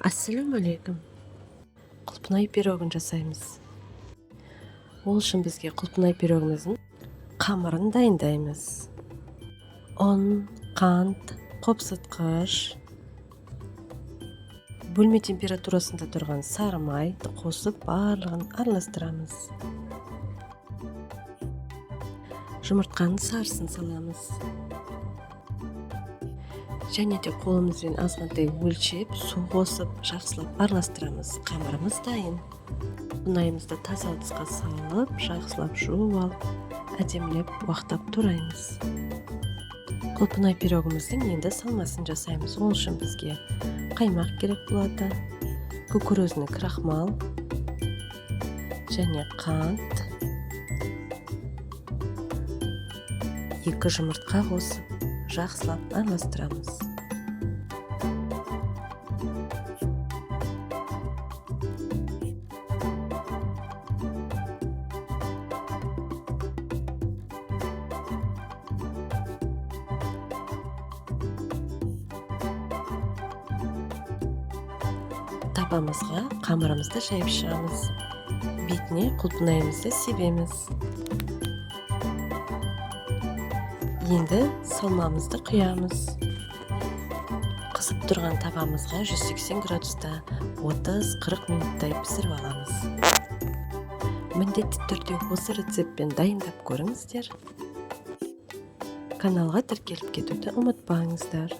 Ассалауму алейкум. Құлпынай пирогын жасаймыз. Ол үшін бізге құлпынай пирогымыздың қамырын дайындаймыз. Ұн, қант, қопсытқыш, бөлме температурасында тұрған сары майды қосып барлығын араластырамыз. Жұмыртқаның сарысын саламыз. Және де қолымызбен азғантай өлшеп, су қосып, жақсылап араластырамыз. Қамырымыз дайын. Құлпынайымызды таза ыдысқа салып, жақсылап жуып алып, әдемілеп уақтап тураймыз. Құлпынай пирогымыздың енді салмасын жасаймыз. Ол үшін бізге қаймақ керек болады, күкірөзні крахмал және қант, 2 жұмыртқа қосып, жақсылап араластырамыз. Табамызға қамырымызды жайып шығамыз. Бетіне құлпынайымызды себеміз. Енді салмамызды құямыз. Қызып тұрған табамызға 180 градуста 30-40 минуттай пісіріп аламыз. Міндетті түрде осы рецептпен дайындап көріңіздер. Каналға тіркеліп кетуді ұмытпаңыздар.